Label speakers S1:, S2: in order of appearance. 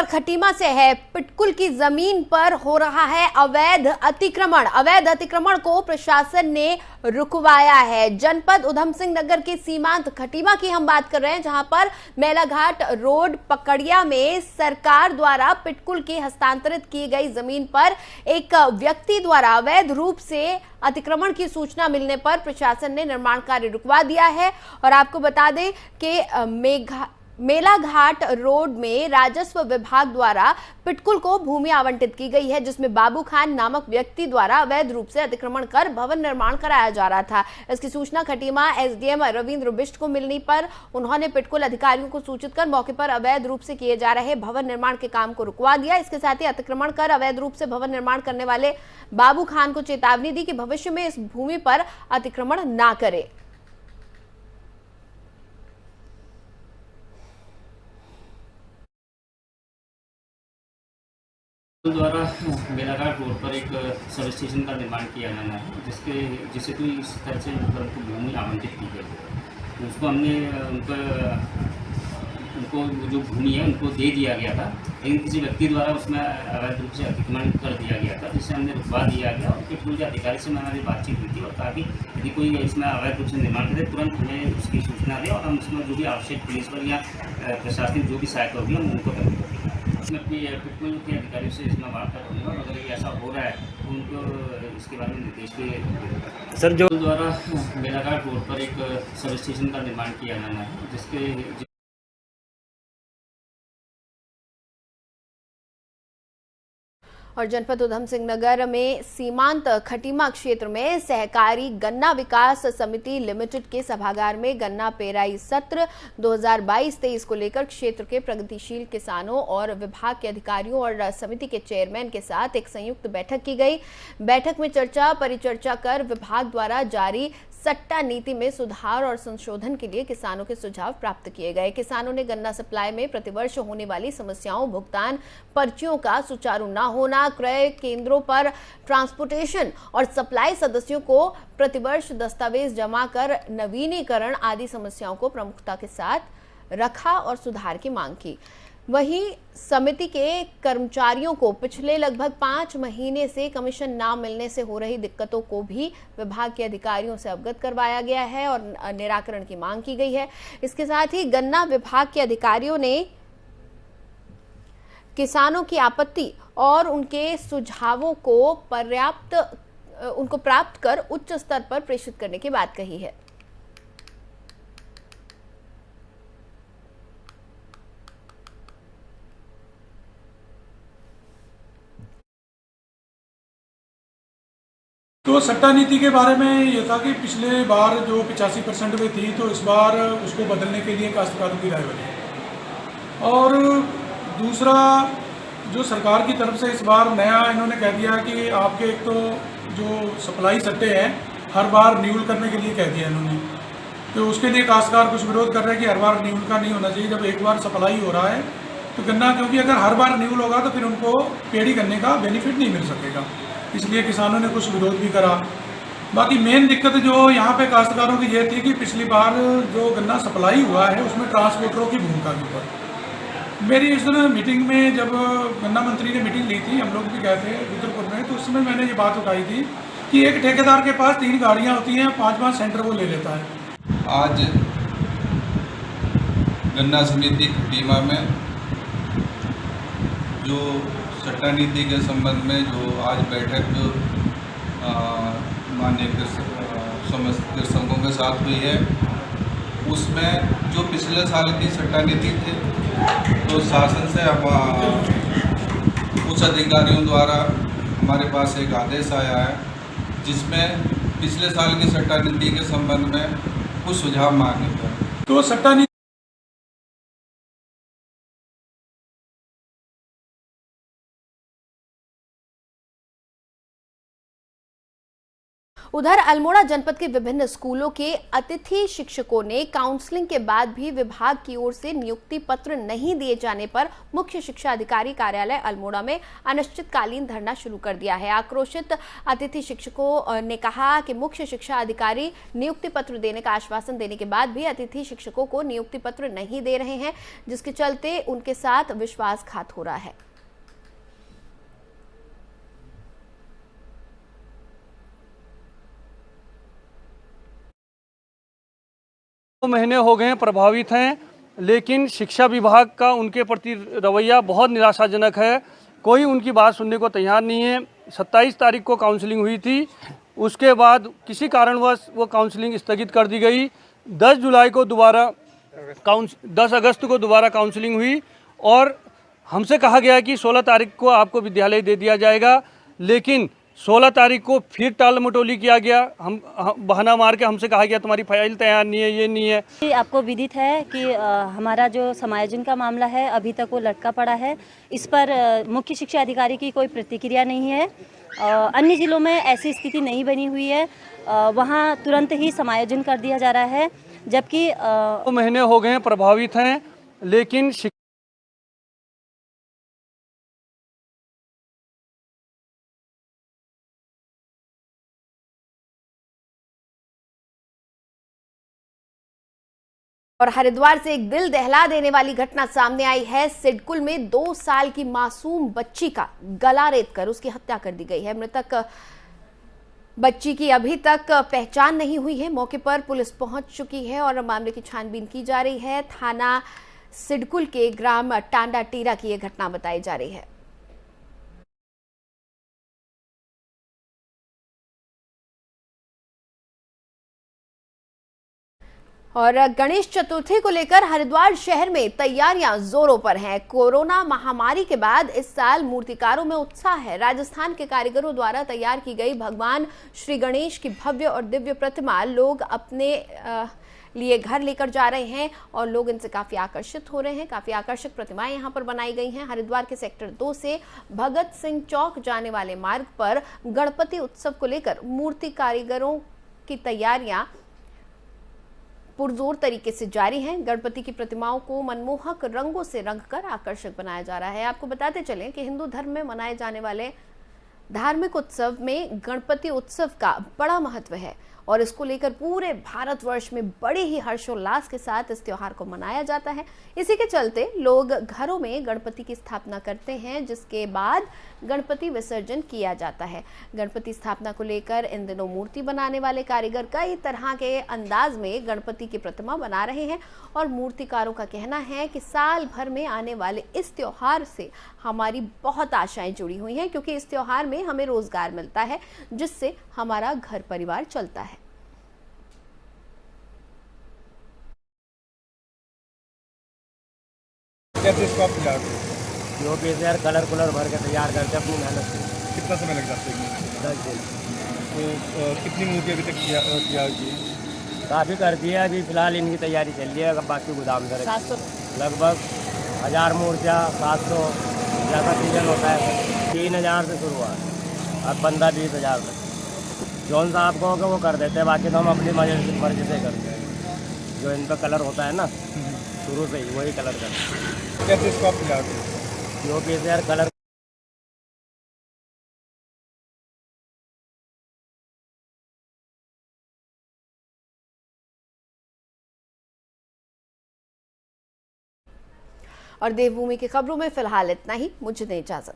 S1: खबर खटीमा से है। पिटकुल की जमीन पर हो रहा है अवैध अतिक्रमण। अवैध अतिक्रमण को प्रशासन ने रुकवाया है। जनपद उधम सिंह नगर के सीमांत खटीमा की हम बात कर रहे हैं, जहां पर मेलाघाट रोड पकड़िया में सरकार द्वारा पिटकुल की हस्तांतरित की गई जमीन पर एक व्यक्ति द्वारा अवैध रूप से अतिक्रमण की सूचना मिलने पर प्रशासन ने निर्माण कार्य रुकवा दिया है। और आपको बता दें कि मेलाघाट रोड में राजस्व विभाग द्वारा पिटकुल को भूमि आवंटित की गई है, जिसमें बाबू खान नामक व्यक्ति द्वारा अवैध रूप से अतिक्रमण कर भवन निर्माण कराया जा रहा था। इसकी सूचना खटीमा एसडीएम रविंद्र बिष्ट को मिलने पर उन्होंने पिटकुल अधिकारियों को सूचित कर मौके पर अवैध रूप से किए जा रहे भवन निर्माण के काम को रुकवा दिया। इसके साथ ही अतिक्रमण कर अवैध रूप से भवन निर्माण करने वाले बाबू खान को चेतावनी दी कि भविष्य में इस भूमि पर अतिक्रमण ना करे।
S2: द्वारा मेलाघाट रोड पर एक सब स्टेशन का निर्माण किया जाना है, जिसे कोई इस तरह से उनको भूमि आवंटित की गई। उसको हमने उनको जो भूमि है उनको दे दिया गया था, लेकिन किसी व्यक्ति द्वारा उसमें अवैध रूप से अतिक्रमण कर दिया गया था, जिससे हमने रुकवा दिया गया। और पिटकुल के अधिकारी से हमारी बातचीत हुई थी और कहा कि यदि कोई इसमें अवैध रूप से निर्माण करे तुरंत हमें उसकी सूचना दें और हम उसमें जो भी आवश्यक पुलिस बल या प्रशासनिक जो भी सहायता होगी हम उनको करेंगे। उसमें अपनी पिटकुल के अधिकारियों से इसमें वार्ता करूँगा और अगर ये ऐसा हो रहा है तो उनको इसके बारे में निर्देश भी सर जो द्वारा मेलाघाट रोड पर एक सब स्टेशन का निर्माण किया जाना है,
S1: और जनपद उधम सिंह नगर में सीमांत खटीमा क्षेत्र में सहकारी गन्ना विकास समिति लिमिटेड के सभागार में गन्ना पेराई सत्र 2022-23 को लेकर क्षेत्र के प्रगतिशील किसानों और विभाग के अधिकारियों और समिति के चेयरमैन के साथ एक संयुक्त बैठक की गई। बैठक में चर्चा परिचर्चा कर विभाग द्वारा जारी सट्टा नीति में सुधार और संशोधन के लिए किसानों के सुझाव प्राप्त किए गए। किसानों ने गन्ना सप्लाई में प्रतिवर्ष होने वाली समस्याओं, भुगतान पर्चियों का सुचारू न होना, क्रय केंद्रों पर ट्रांसपोर्टेशन और सप्लाई सदस्यों को प्रतिवर्ष दस्तावेज जमा कर नवीनीकरण आदि समस्याओं को प्रमुखता के साथ रखा और सुधार की मांग की। वहीं समिति के कर्मचारियों को पिछले लगभग 5 महीने से कमीशन ना मिलने से हो रही दिक्कतों को भी विभाग के अधिकारियों से अवगत करवाया गया है और निराकरण की मांग की गई है। इसके साथ ही गन्ना विभाग के अधिकारियों ने किसानों की आपत्ति और उनके सुझावों को प्राप्त कर उच्च स्तर पर प्रेषित करने की बात कही है।
S3: तो सट्टा नीति के बारे में ये था कि पिछले बार जो 85% में थी, तो इस बार उसको बदलने के लिए काश्तकारों की राय बनी। और दूसरा, जो सरकार की तरफ से इस बार नया इन्होंने कह दिया कि आपके एक तो जो सप्लाई सट्टे हैं हर बार रिन्यूअल करने के लिए कह दिया इन्होंने। तो उसके लिए काश्तकार कुछ विरोध कर रहे हैं कि हर बार रिन्यूअल का नहीं होना चाहिए। जब एक बार सप्लाई हो रहा है तो गन्ना, क्योंकि अगर हर बार रिन्यूअल होगा तो फिर उनको पेड़ी करने का बेनिफिट नहीं मिल सकेगा, इसलिए किसानों ने कुछ विरोध भी करा। बाकी मेन दिक्कत जो यहाँ पे काश्तकारों की ये थी कि पिछली बार जो गन्ना सप्लाई हुआ है उसमें ट्रांसपोर्टरों की भूमिका के ऊपर मेरी इस दिन मीटिंग में, जब गन्ना मंत्री ने मीटिंग ली थी, हम लोग भी गए थे रुद्रपुर में, तो उसमें मैंने ये बात उठाई थी कि एक ठेकेदार के पास 3 गाड़ियाँ होती हैं, 5-5 सेंटर वो ले लेता है।
S4: आज गन्ना समिति खटीमा में जो सट्टा नीति के संबंध में जो आज बैठक माननीय समस्त कृषकों के साथ हुई है, उसमें जो पिछले साल की सट्टा नीति थी, तो शासन से उच्च अधिकारियों द्वारा हमारे पास एक आदेश आया है, जिसमें पिछले साल की सट्टा नीति के संबंध में कुछ सुझाव मांगे गए।
S3: तो सट्टा नीति
S1: उधर अल्मोड़ा जनपद के विभिन्न स्कूलों के अतिथि शिक्षकों ने काउंसलिंग के बाद भी विभाग की ओर से नियुक्ति पत्र नहीं दिए जाने पर मुख्य शिक्षा अधिकारी कार्यालय अल्मोड़ा में अनिश्चितकालीन धरना शुरू कर दिया है। आक्रोशित अतिथि शिक्षकों ने कहा कि मुख्य शिक्षा अधिकारी नियुक्ति पत्र देने का आश्वासन देने के बाद भी अतिथि शिक्षकों को नियुक्ति पत्र नहीं दे रहे हैं, जिसके चलते उनके साथ विश्वासघात हो रहा है।
S5: महीने हो गए हैं प्रभावित हैं, लेकिन शिक्षा विभाग का उनके प्रति रवैया बहुत निराशाजनक है। कोई उनकी बात सुनने को तैयार नहीं है। 27 तारीख को काउंसलिंग हुई थी, उसके बाद किसी कारणवश वो काउंसलिंग स्थगित कर दी गई। 10 अगस्त को दोबारा काउंसलिंग हुई और हमसे कहा गया कि 16 तारीख को आपको विद्यालय दे दिया जाएगा, लेकिन 16 तारीख को फिर टाल मटोली किया गया। हम बहाना मार के हमसे कहा गया तुम्हारी फाइल तैयार नहीं है, ये नहीं है।
S6: आपको विदित है कि हमारा जो समायोजन का मामला है अभी तक वो लटका पड़ा है। इस पर मुख्य शिक्षा अधिकारी की कोई प्रतिक्रिया नहीं है। अन्य जिलों में ऐसी स्थिति नहीं बनी हुई है, वहाँ तुरंत ही समायोजन कर दिया जा रहा है, जबकि
S5: 2 महीने हो गए हैं प्रभावित हैं, लेकिन
S1: और हरिद्वार से एक दिल दहला देने वाली घटना सामने आई है। सिडकुल में 2 साल की मासूम बच्ची का गला रेतकर उसकी हत्या कर दी गई है। मृतक बच्ची की अभी तक पहचान नहीं हुई है। मौके पर पुलिस पहुंच चुकी है और मामले की छानबीन की जा रही है। थाना सिडकुल के ग्राम टांडा टीरा की यह घटना बताई जा रही है। और गणेश चतुर्थी को लेकर हरिद्वार शहर में तैयारियां जोरों पर हैं। कोरोना महामारी के बाद इस साल मूर्तिकारों में उत्साह है। राजस्थान के कारीगरों द्वारा तैयार की गई भगवान श्री गणेश की भव्य और दिव्य प्रतिमा लोग अपने लिए घर लेकर जा रहे हैं और लोग इनसे काफी आकर्षित हो रहे हैं। काफी आकर्षक प्रतिमाएं यहां पर बनाई गई हैं। हरिद्वार के सेक्टर 2 से भगत सिंह चौक जाने वाले मार्ग पर गणपति उत्सव को लेकर मूर्ति कारीगरों की तैयारियां पुरजोर तरीके से जारी हैं। गणपति की प्रतिमाओं को मनमोहक रंगों से रंगकर आकर्षक बनाया जा रहा है। आपको बताते चलें कि हिंदू धर्म में मनाए जाने वाले धार्मिक उत्सव में गणपति उत्सव का बड़ा महत्व है और इसको लेकर पूरे भारतवर्ष में बड़े ही हर्षोल्लास के साथ इस त्योहार को मनाया जाता है। इसी के चलते लोग घरों में गणपति की स्थापना करते हैं, जिसके बाद गणपति विसर्जन किया जाता है। गणपति स्थापना को लेकर इन दिनों मूर्ति बनाने वाले कारीगर कई तरह के अंदाज में गणपति की प्रतिमा बना रहे हैं और मूर्तिकारों का कहना है कि साल भर में आने वाले इस त्योहार से हमारी बहुत आशाएं जुड़ी हुई हैं, क्योंकि इस त्योहार में हमें रोजगार मिलता है, जिससे हमारा घर परिवार चलता है।
S7: कैसे इसको आप तैयार करते
S8: जो भी यार कलर भर के तैयार करते अपनी मेहनत से।
S7: कितना समय लग जाता है?
S8: 10 दिन।
S7: तो कितनी मूर्ति अभी तक तैयार की?
S8: काफ़ी कर दिया, अभी फिलहाल इनकी तैयारी चल रही है। बाकी गोदाम से
S6: 700
S8: लगभग 1000 मूर्तियाँ, 700 ज़्यादा सीजन होता है। 3000 से शुरुआत, अब 15-20 हज़ार तक जौन सा आप कहोगे वो कर देते हैं। बाकी तो हम अपनी मर्जी से करते हैं। जो इन पर कलर होता है ना शुरू से ही वही कलर करते हैं।
S7: कैसे इसको आप तैयार करते?
S8: जो भी यार कलर
S1: और देवभूमि की खबरों में फिलहाल इतना ही। मुझे दें इजाजत।